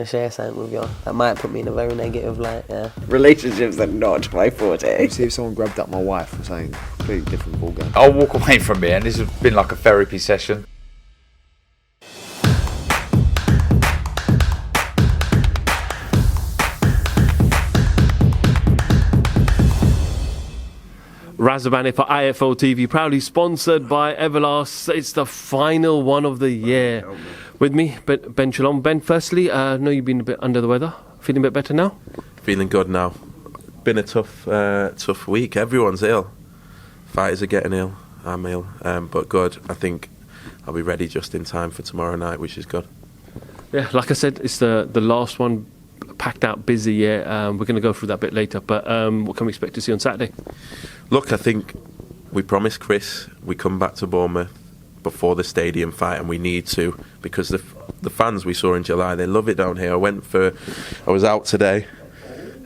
to share something with you. That might put me in a very negative light, yeah. Relationships are not my forte. See if someone grabbed up my wife or something completely different ballgame. I'll walk away from here, and this has been like a therapy session. Razabani for IFO TV, proudly sponsored by Everlast. It's the final one of the year. With me, Ben Shalom. Ben, firstly, I know you've been a bit under the weather. Feeling a bit better now? Feeling good now. Been a tough week. Everyone's ill. Fighters are getting ill. I'm ill, but good. I think I'll be ready just in time for tomorrow night, which is good. Yeah, like I said, it's the last one. Packed out, busy year. We're going to go through that a bit later, but what can we expect to see on Saturday? Look, I think we promised Chris we come back to Bournemouth before the stadium fight, and we need to, because the fans we saw in July, they love it down here. I was out today.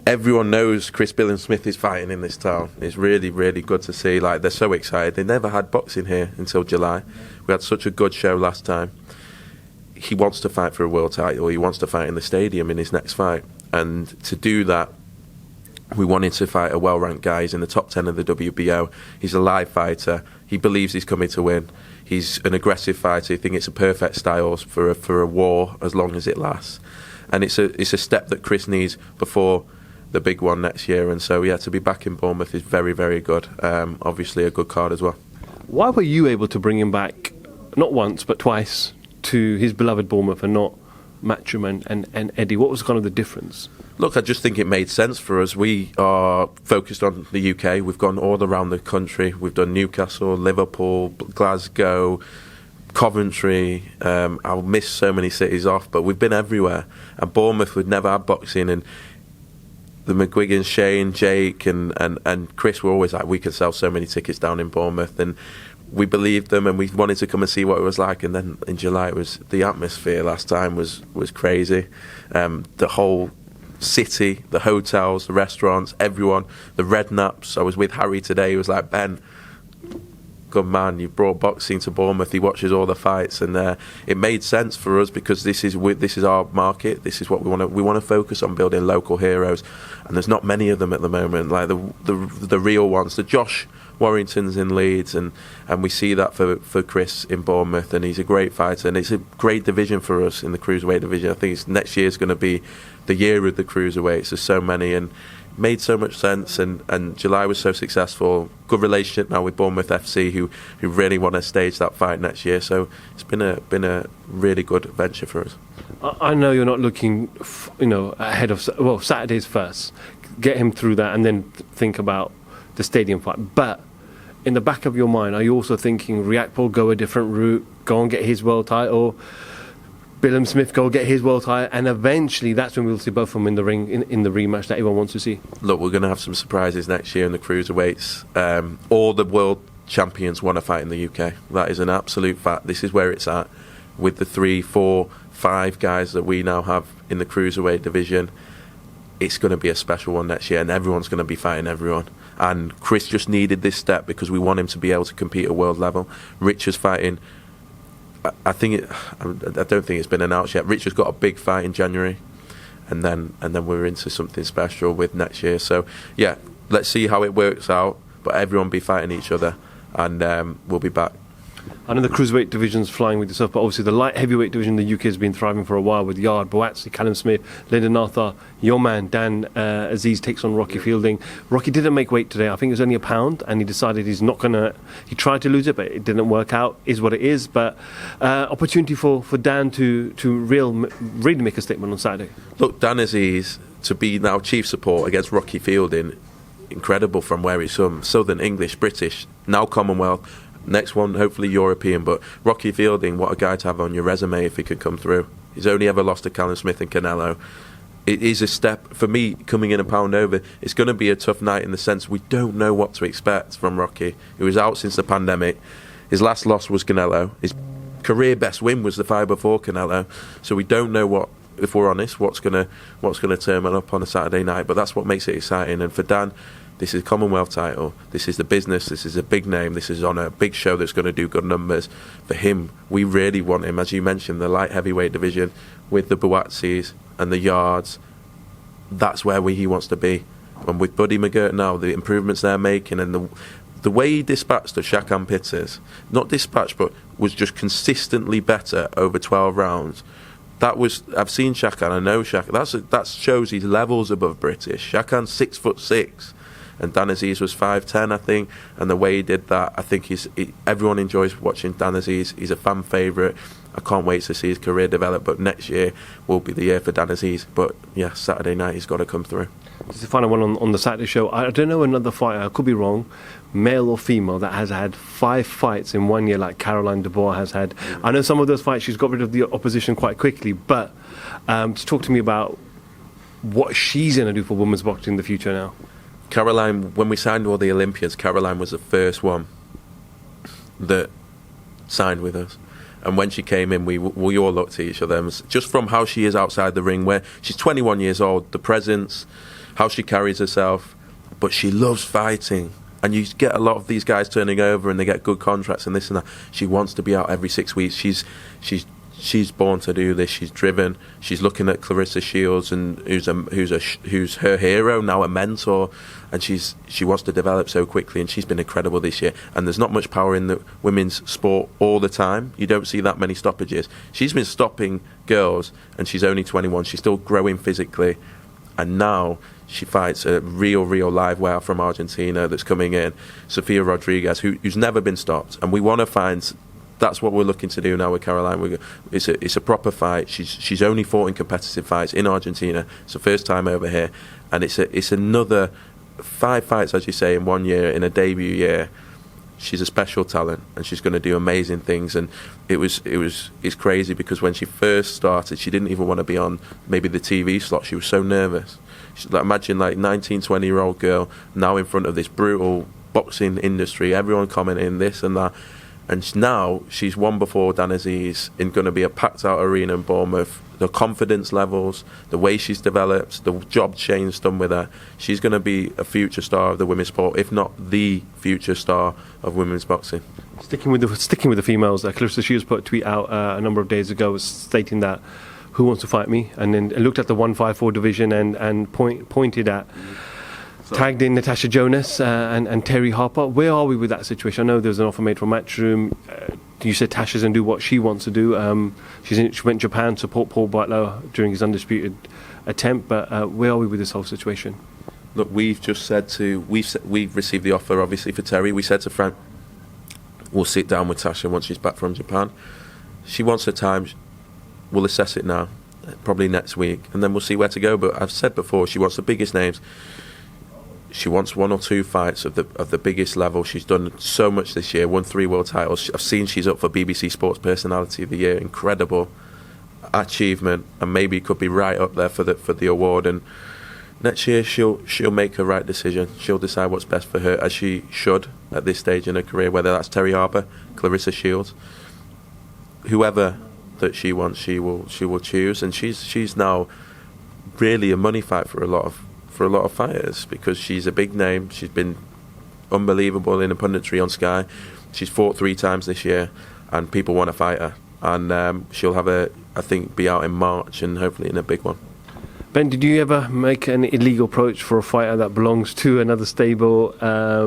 Everyone knows Chris Billam-Smith is fighting in this town. It's really, really good to see. Like, they're so excited. They never had boxing here until July. We had such a good show last time. He wants to fight for a world title. He wants to fight in the stadium in his next fight. And to do that, we wanted to fight a well-ranked guy. He's in the top 10 of the WBO. He's a live fighter. He believes he's coming to win. He's an aggressive fighter. I think it's a perfect style for a war as long as it lasts. And it's a step that Chris needs before the big one next year. And so, yeah, to be back in Bournemouth is very, very good. Obviously a good card as well. Why were you able to bring him back, not once, but twice, to his beloved Bournemouth and not Matchroom and Eddie? What was kind of the difference? Look, I just think it made sense for us. We are focused on the UK. We've gone all around the country. We've done Newcastle, Liverpool, Glasgow, Coventry. I'll miss so many cities off, but we've been everywhere. And Bournemouth would never have boxing, and the McGuigans, Shane, Jake and Chris were always like, we could sell so many tickets down in Bournemouth, and we believed them, and we wanted to come and see what it was like. And then in July, it was the atmosphere last time was crazy. The whole city, the hotels, the restaurants, everyone, the rednaps. I was with Harry today. He was like, Ben, good man, you brought boxing to Bournemouth. He watches all the fights, and it made sense for us because this is our market. This is what we want to focus on, building local heroes, and there's not many of them at the moment. Like the real ones, the Josh Warringtons in Leeds, and we see that for Chris in Bournemouth, and he's a great fighter, and it's a great division for us in the Cruiserweight division. I think next year is going to be the year of the Cruiserweights. There's so many, and made so much sense, and July was so successful. Good relationship now with Bournemouth FC, who really want to stage that fight next year. So it's been a really good venture for us. I know you're not looking, ahead of Saturday's first. Get him through that, and then think about the stadium fight. But in the back of your mind, are you also thinking Riakporhe go a different route, go and get his world title, Billam-Smith go get his world title, and eventually that's when we'll see both of them in the ring in the rematch that everyone wants to see? Look, we're going to have some surprises next year in the Cruiserweights. All the world champions want to fight in the UK. That is an absolute fact. This is where it's at. With the 3, 4, 5 guys that we now have in the Cruiserweight division, it's going to be a special one next year, and everyone's going to be fighting everyone. And Chris just needed this step because we want him to be able to compete at world level. Richard's fighting. I don't think it's been announced yet. Richard's got a big fight in January, and then we're into something special with next year. So yeah, let's see how it works out. But everyone be fighting each other, and we'll be back. I know the Cruiserweight division's flying with yourself, but obviously the light heavyweight division in the UK has been thriving for a while with Yard, Boatsi, Callum Smith, Lyndon Arthur, your man Dan Aziz takes on Rocky Fielding. Rocky didn't make weight today. I think it was only a pound, and he decided he's not going to... He tried to lose it, but it didn't work out, is what it is. But opportunity for Dan to really make a statement on Saturday. Look, Dan Aziz, to be now chief support against Rocky Fielding, incredible from where he's from. Southern English, British, now Commonwealth. Next one, hopefully European, but Rocky Fielding, what a guy to have on your resume if he could come through. He's only ever lost to Callum Smith and Canelo. It is a step, for me, coming in a pound over. It's going to be a tough night in the sense we don't know what to expect from Rocky. He was out since the pandemic. His last loss was Canelo. His career best win was the fight before Canelo. So we don't know what, if we're honest, what's going to turn up on a Saturday night, but that's what makes it exciting. And for Dan, This is a Commonwealth title. This is the business. This is a big name. This is on a big show that's going to do good numbers. For him, we really want him, as you mentioned, the light heavyweight division with the Boatzis and the Yards. That's where he wants to be. And with Buddy McGirt now, the improvements they're making and the way he dispatched the Shakan Pitters, not dispatched, but was just consistently better over 12 rounds. I've seen Shakan, I know Shakan. That shows he's levels above British. Shakan's 6'6", and Dan Aziz was 5'10", I think. And the way he did that, I think everyone enjoys watching Dan Aziz. He's a fan favourite. I can't wait to see his career develop. But next year will be the year for Dan Aziz. But yeah, Saturday night he's got to come through. This is the final one on the Saturday show. I don't know another fighter, I could be wrong, male or female, that has had 5 fights in 1 year like Caroline Deboer has had. I know some of those fights she's got rid of the opposition quite quickly, but to talk to me about what she's going to do for women's boxing in the future now. Caroline, when we signed all the Olympians, Caroline was the first one that signed with us. And when she came in, we all looked at each other. And just from how she is outside the ring, where she's 21 years old, the presence, how she carries herself, but she loves fighting. And you get a lot of these guys turning over and they get good contracts and this and that. She wants to be out every 6 weeks. She's born to do this. She's driven. She's looking at Clarissa Shields, and who's her hero now, a mentor, and she wants to develop so quickly. And she's been incredible this year. And there's not much power in the women's sport all the time. You don't see that many stoppages. She's been stopping girls, and she's only 21. She's still growing physically, and now she fights a real live wire from Argentina that's coming in, Sophia Rodriguez, who's never been stopped. And we want to find. That's what we're looking to do now with Caroline. It's a proper fight. She's only fought in competitive fights in Argentina. It's the first time over here, and it's another 5 fights, as you say, in 1 year, in a debut year. She's a special talent, and she's going to do amazing things. And it's crazy because when she first started, she didn't even want to be on maybe the TV slot. She was so nervous. Imagine 19, 20-year-old girl now in front of this brutal boxing industry, everyone commenting this and that. And now she's won before Dan Aziz in going to be a packed out arena in Bournemouth. The confidence levels, the way she's developed, the job change done with her. She's going to be a future star of the women's sport, if not the future star of women's boxing. Sticking with the females, Clarissa Shields put a tweet out a number of days ago stating that who wants to fight me, and then looked at the 154 division and pointed at. Tagged in Natasha Jonas and Terry Harper. Where are we with that situation? I know there's an offer made from Matchroom. You said Tasha's going to do what she wants to do. She went to Japan to support Paul Butler during his undisputed attempt. But where are we with this whole situation? Look, we've received the offer, obviously, for Terry. We said to Frank, we'll sit down with Tasha once she's back from Japan. She wants her time. We'll assess it now, probably next week, and then we'll see where to go. But I've said before, she wants the biggest names. She wants 1 or 2 fights of the biggest level. She's done so much this year, won 3 world titles. I've seen she's up for BBC Sports Personality of the Year. Incredible achievement, and maybe could be right up there for the award. And next year she'll make her right decision. She'll decide what's best for her, as she should at this stage in her career. Whether that's Terry Harper, Clarissa Shields, whoever that she wants, she will choose. And she's now really a money fight for a lot of fighters, because she's a big name. She's been unbelievable in the punditry on Sky. She's fought 3 times this year, and people want to fight her. And she'll be out in March, and hopefully in a big one. Ben, did you ever make an illegal approach for a fighter that belongs to another stable,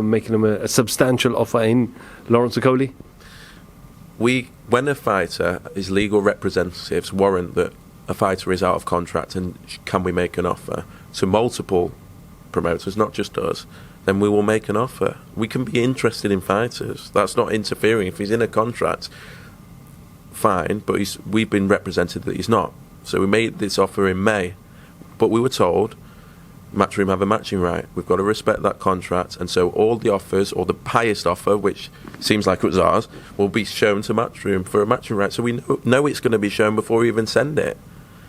making them a substantial offer in Lawrence Okolie? When a fighter is legal representatives warrant that a fighter is out of contract, and can we make an offer to multiple promoters, not just us, then we will make an offer. We can be interested in fighters. That's not interfering. If he's in a contract, fine, but we've been represented that he's not. So we made this offer in May, but we were told Matchroom have a matching right. We've got to respect that contract, and so all the offers, or the highest offer, which seems like it was ours, will be shown to Matchroom for a matching right. So we know it's going to be shown before we even send it.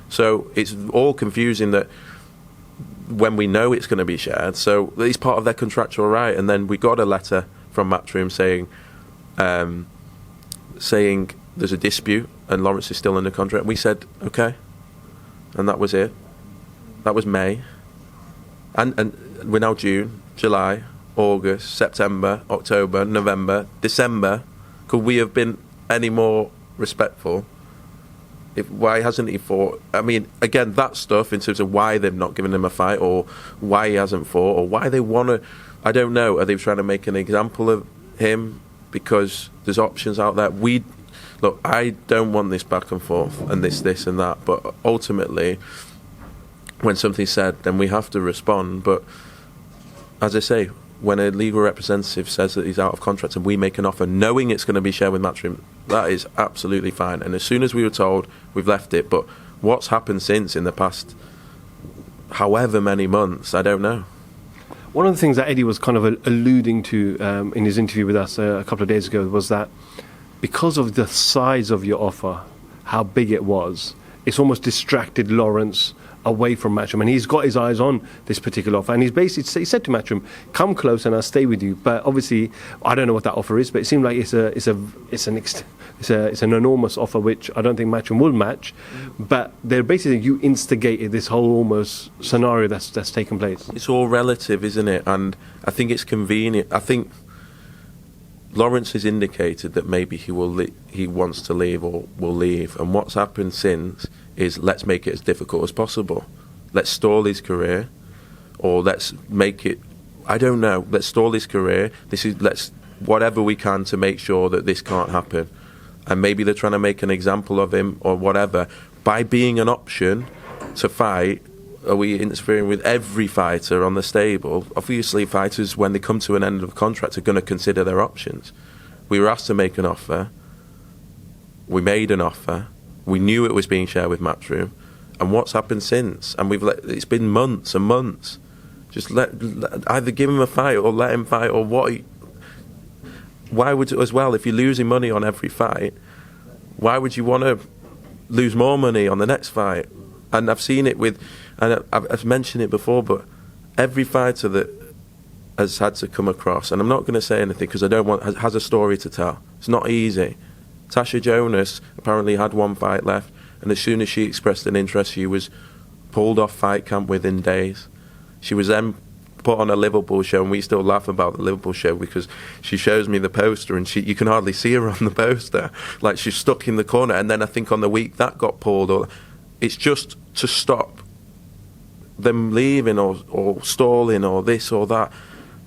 So it's all confusing that when we know it's going to be shared. So it's part of their contractual right. And then we got a letter from Matchroom saying there's a dispute and Lawrence is still under contract. We said okay, and that was it. That was May, and we're now June. July, August, September, October, November, December. Could we have been any more respectful? Why hasn't he fought? I mean, again, that stuff in terms of why they've not given him a fight, or why he hasn't fought, or why they want to, I don't know. Are they trying to make an example of him because there's options out there? Look, I don't want this back and forth and this and that, but ultimately, when something's said, then we have to respond. But as I say, when a legal representative says that he's out of contract and we make an offer knowing it's going to be shared with Matchroom, that is absolutely fine. And as soon as we were told, we've left it. But what's happened since in the past however many months, I don't know. One of the things that Eddie was kind of alluding to in his interview with us a couple of days ago was that because of the size of your offer, how big it was, it's almost distracted Lawrence away from Matchroom, and he's got his eyes on this particular offer, and he said to Matchroom, "Come close, and I'll stay with you." But obviously, I don't know what that offer is, but it seemed like it's an enormous offer, which I don't think Matchroom will match. But they're basically, you instigated this whole almost scenario that's taken place. It's all relative, isn't it? And I think it's convenient. I think Lawrence has indicated that maybe he wants to leave or will leave, and what's happened since is let's make it as difficult as possible. Let's stall his career, or let's make it, I don't know, let's stall his career. Let's whatever we can to make sure that this can't happen. And maybe they're trying to make an example of him or whatever. By being an option to fight, are we interfering with every fighter on the stable? Obviously, fighters, when they come to an end of a contract, are going to consider their options. We were asked to make an offer. We made an offer. We knew it was being shared with Matchroom. And what's happened since? And it's been months and months. Just either give him a fight or let him fight, or what? Why would, as well, if you're losing money on every fight, why would you want to lose more money on the next fight? And I've seen it and I've mentioned it before, but every fighter that has had to come across, and I'm not going to say anything because I don't want, has a story to tell. It's not easy. Natasha Jonas apparently had one fight left, and as soon as she expressed an interest, she was pulled off fight camp within days. She was then put on a Liverpool show, and we still laugh about the Liverpool show because she shows me the poster, and you can hardly see her on the poster. Like, she's stuck in the corner, and then I think on the week that got pulled. It's just to stop them leaving or stalling or this or that.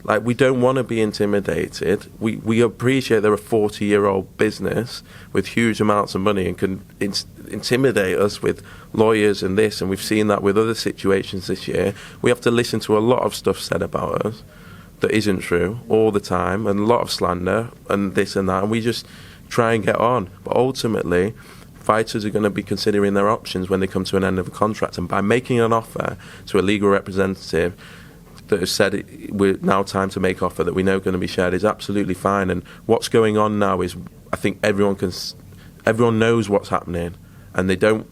Like, we don't want to be intimidated. We appreciate they're a 40-year-old business with huge amounts of money and can intimidate us with lawyers and this, and we've seen that with other situations this year. We have to listen to a lot of stuff said about us that isn't true all the time, and a lot of slander and this and that, and we just try and get on. But ultimately, fighters are going to be considering their options when they come to an end of a contract, and by making an offer to a legal representative that has said we're now time to make offer that we know going to be shared is absolutely fine. And what's going on now is, I think everyone knows what's happening, and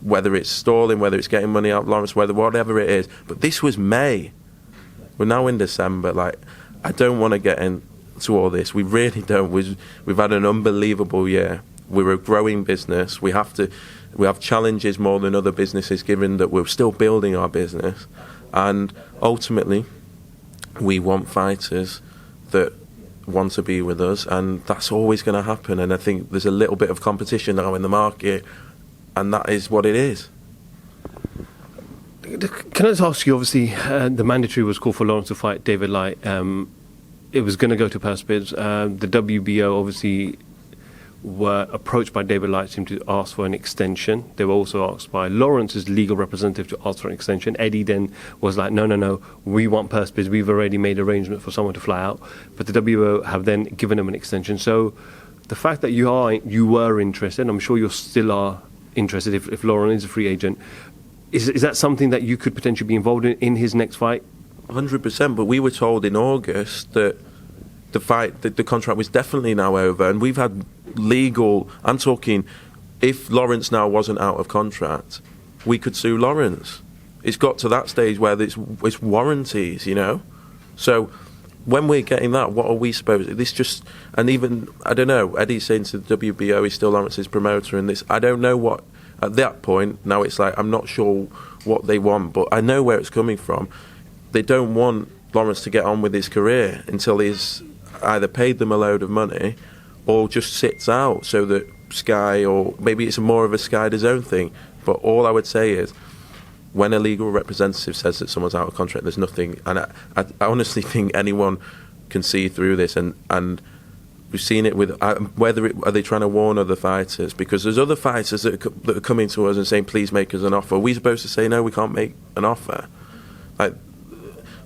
whether it's stalling, whether it's getting money out of Lawrence, whatever it is. But this was May. We're now in December. Like, I don't want to get into all this. We really don't. We've had an unbelievable year. We're a growing business. We have challenges more than other businesses, given that we're still building our business. And ultimately, we want fighters that want to be with us, and that's always going to happen. And I think there's a little bit of competition now in the market, and that is what it is. Can I just ask you, obviously, the mandatory was called for Lawrence to fight David Light. It was going to go to purse bids. The WBO obviously were approached by David Light to ask for an extension. They were also asked by Lawrence's legal representative to ask for an extension. Eddie then was like, no, we want purse bids. We've already made arrangements for someone to fly out. But the WBO have then given them an extension. So the fact that you were interested, I'm sure you still are interested if Lawrence is a free agent, is that something that you could potentially be involved in his next fight? 100%, but we were told in August that the contract was definitely now over, and we've had legal, I'm talking, if Lawrence now wasn't out of contract, we could sue Lawrence. It's got to that stage where it's warranties, you know? So when we're getting that, what are we supposed to, this just, and even, I don't know, Eddie's saying to the WBO he's still Lawrence's promoter, and this, I don't know what, at that point, now it's like, I'm not sure what they want, but I know where it's coming from. They don't want Lawrence to get on with his career until he's either paid them a load of money or just sits out, so that Sky, or maybe it's more of a Sky his own thing. But all I would say is, when a legal representative says that someone's out of contract, there's nothing, and I honestly think anyone can see through this, and we've seen it with are they trying to warn other fighters? Because there's other fighters that are coming to us and saying, please make us an offer. Are we supposed to say, no, we can't make an offer? Like,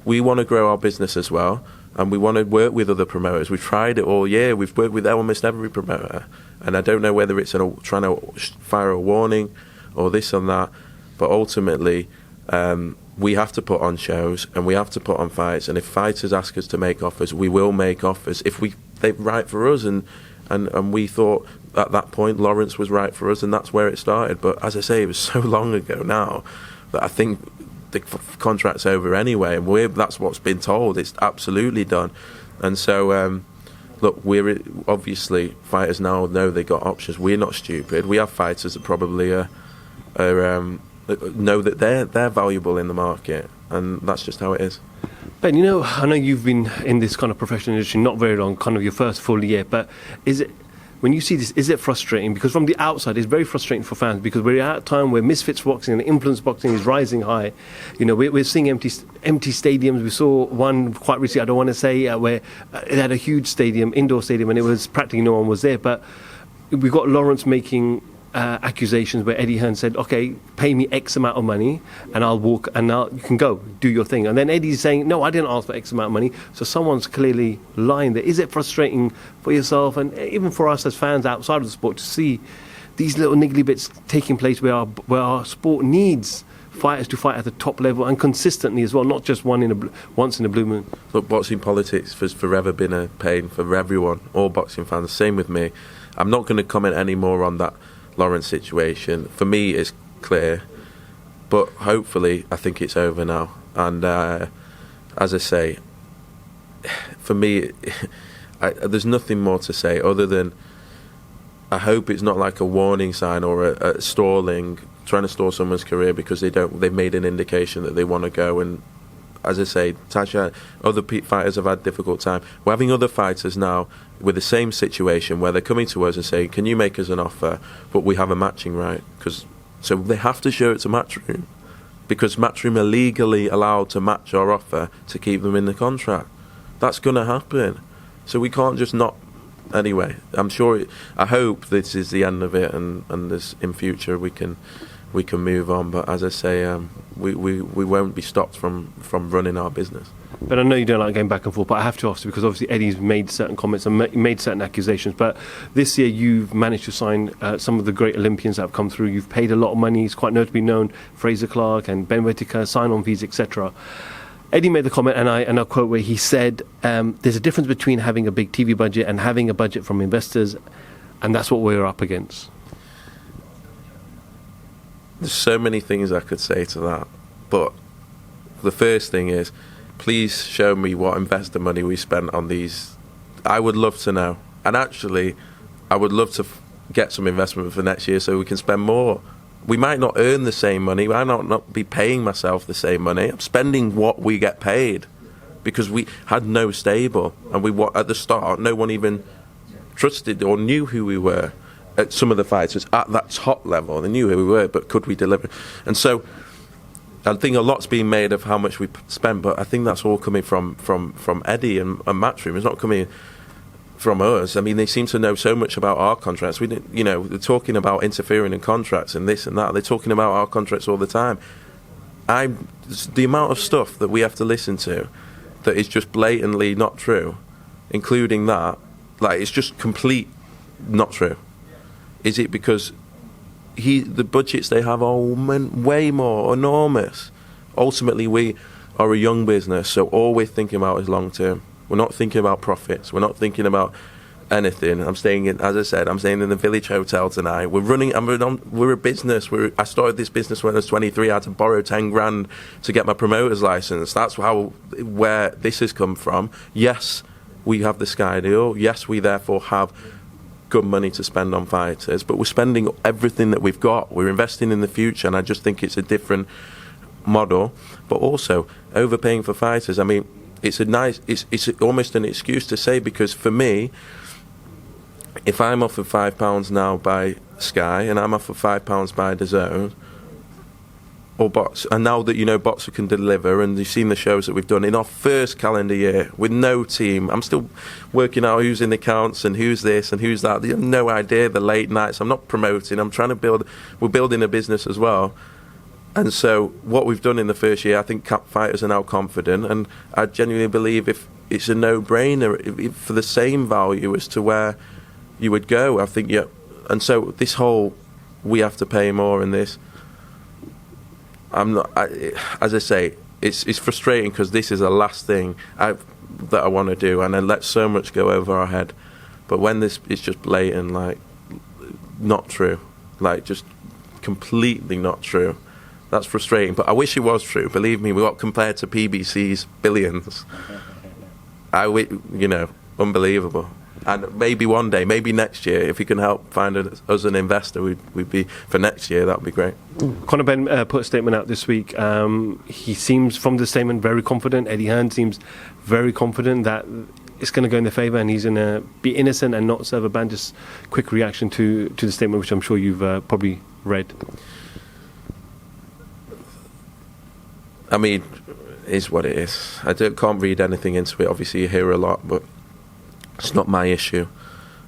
we want to grow our business as well, and we want to work with other promoters. We've tried it all year. We've worked with almost every promoter, and I don't know whether it's trying to fire a warning or this and that, but ultimately we have to put on shows and we have to put on fights, and if fighters ask us to make offers, we will make offers if they're right for us, and we thought at that point Lawrence was right for us, and that's where it started. But as I say, it was so long ago now that I think the contract's over anyway, and that's what's been told. It's absolutely done. And so look, we're obviously, fighters now know they got options. We're not stupid. We have fighters that probably know that they're valuable in the market, and that's just how it is. Ben, I know you've been in this kind of professional industry not very long, kind of your first full year, but when you see this, is it frustrating? Because from the outside, it's very frustrating for fans, because we're at a time where misfits boxing and influence boxing is rising high. We're seeing empty stadiums. We saw one quite recently, I don't want to say, where it had a huge stadium, indoor stadium, and it was practically no one was there. But we got Lawrence making accusations where Eddie Hearn said, okay, pay me X amount of money and I'll walk, and you can go, do your thing. And then Eddie's saying, no, I didn't ask for X amount of money. So someone's clearly lying there. Is it frustrating for yourself and even for us as fans outside of the sport to see these little niggly bits taking place where our sport needs fighters to fight at the top level and consistently as well, not just once in a blue moon? Look, boxing politics has forever been a pain for everyone, all boxing fans. Same with me. I'm not going to comment any more on that Lawrence situation. For me, it's clear, but hopefully I think it's over now. And as I say, for me, there's nothing more to say other than I hope it's not like a warning sign or a trying to stall someone's career because they've made an indication that they want to go. And as I say, Natasha, other fighters have had difficult time. We're having other fighters now with the same situation where they're coming to us and saying, can you make us an offer, but we have a matching right? So they have to show it to Matchroom, because Matchroom are legally allowed to match our offer to keep them in the contract. That's going to happen. So we can't just not. Anyway, I hope this is the end of it, and this, in future we can move on. But as I say, we won't be stopped from running our business. But I know you don't like going back and forth, but I have to ask you, because obviously Eddie's made certain comments and made certain accusations. But this year you've managed to sign some of the great Olympians that have come through. You've paid a lot of money. It's quite notably known, Fraser Clark and Ben Whittaker, sign-on fees, etc. Eddie made the comment, and I quote, where he said, there's a difference between having a big TV budget and having a budget from investors, and that's what we're up against. There's so many things I could say to that, but the first thing is, please show me what investor money we spent on these. I would love to know, and actually I would love to get some investment for next year so we can spend more. We might not earn the same money, I might not be paying myself the same money. I'm spending what we get paid, because we had no stable, and at the start no one even trusted or knew who we were. At some of the fighters at that top level, they knew who we were, but could we deliver? And so I think a lot's being made of how much we spent, but I think that's all coming from Eddie and Matchroom. It's not coming from us. I mean, they seem to know so much about our contracts. They're talking about interfering in contracts and this and that. They're talking about our contracts all the time. The amount of stuff that we have to listen to that is just blatantly not true, including that, like, it's just complete not true. Is it because the budgets they have are way more enormous? Ultimately, we are a young business, so all we're thinking about is long term. We're not thinking about profits. We're not thinking about anything. I'm staying in the Village Hotel tonight. We're a business. I started this business when I was 23. I had to borrow 10 grand to get my promoter's license. That's where this has come from. Yes, we have the Sky deal. Yes, we therefore have good money to spend on fighters, but we're spending everything that we've got. We're investing in the future, and I just think it's a different model. But also overpaying for fighters. I mean, it's almost an excuse to say, because for me, if I'm offered £5 now by Sky and I'm offered £5 by DAZN or Box, and now that you know Boxer can deliver, and you've seen the shows that we've done in our first calendar year with no team, I'm still working out who's in the accounts and who's this and who's that. You have no idea, the late nights. I'm not promoting. I'm trying to build. We're building a business as well. And so what we've done in the first year, I think fighters are now confident, and I genuinely believe if it's a no-brainer if for the same value as to where you would go, I think, yeah. And so this whole, we have to pay more in this, as I say, it's frustrating because this is the last thing that I want to do, and I let so much go over our head. But when this is just blatant, like, not true, like, just completely not true, that's frustrating. But I wish it was true. Believe me, we got compared to PBC's billions. Unbelievable. And maybe one day, maybe next year, if we can help find us an investor, we'd be, for next year, that would be great. Conor Benn put a statement out this week. He seems, from the statement, very confident. Eddie Hearn seems very confident that it's going to go in their favour and he's going to be innocent and not serve a ban. Just quick reaction to the statement, which I'm sure you've probably read. I mean, it is what it is. Can't read anything into it. Obviously, you hear a lot, but it's not my issue.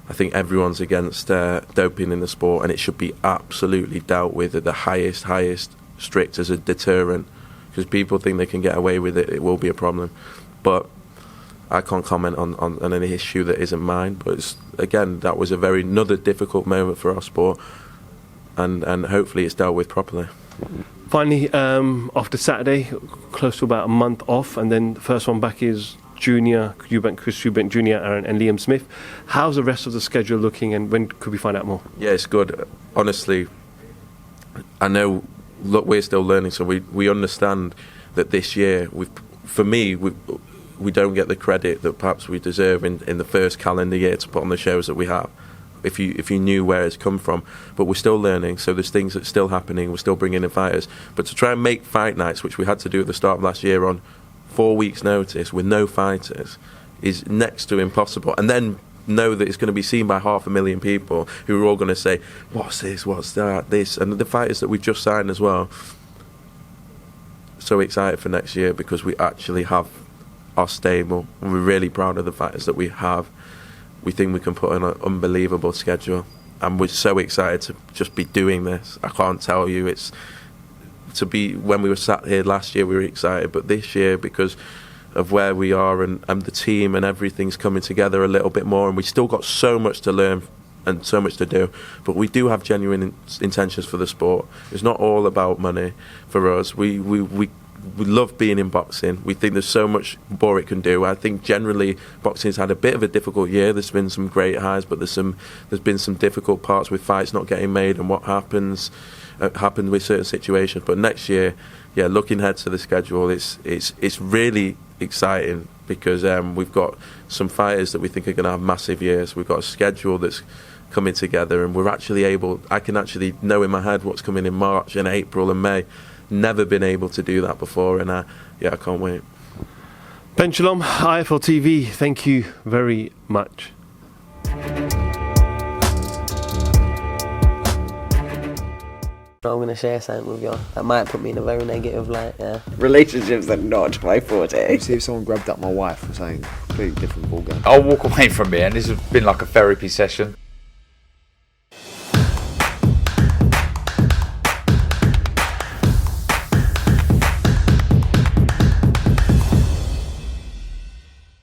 I think everyone's against doping in the sport, and it should be absolutely dealt with at the highest strict as a deterrent. Because people think they can get away with it, it will be a problem. But I can't comment on an issue that isn't mine. But again, that was another difficult moment for our sport, and hopefully it's dealt with properly. Finally, after Saturday, close to about a month off, and then the first one back is Chris Eubank Jr. and Liam Smith. How's the rest of the schedule looking, and when could we find out more? Yeah, it's good. Honestly, I know, look, we're still learning, so we understand that this year, we don't get the credit that perhaps we deserve in the first calendar year to put on the shows that we have, if you knew where it's come from. But we're still learning, so there's things that's still happening. We're still bringing in fighters. But to try and make fight nights, which we had to do at the start of last year on 4 weeks' notice with no fighters, is next to impossible. And then know that it's going to be seen by 500,000 people who are all going to say, what's this, what's that, this. And the fighters that we've just signed as well. So excited for next year because we actually have our stable. And we're really proud of the fighters that we have. We think we can put on an unbelievable schedule. And we're so excited to just be doing this. I can't tell you, when we were sat here last year, we were excited, but this year, because of where we are and the team and everything's coming together a little bit more, and we still got so much to learn and so much to do, but we do have genuine intentions for the sport. It's not all about money for us. We love being in boxing. We think there's so much more it can do. I think generally boxing's had a bit of a difficult year. There's been some great highs, but there's been some difficult parts with fights not getting made and what happened with certain situations. But next year, yeah, looking ahead to the schedule, it's really exciting because we've got some fighters that we think are going to have massive years. We've got a schedule that's coming together, and I can actually know in my head what's coming in March and April and May. Never been able to do that before, and I can't wait. Benn, Shalom, IFL TV, thank you very much. I'm going to share something with you that might put me in a very negative light, yeah. Relationships are not my forte. See if someone grabbed up my wife or something, completely different ballgame. I'll walk away from it, and this has been like a therapy session.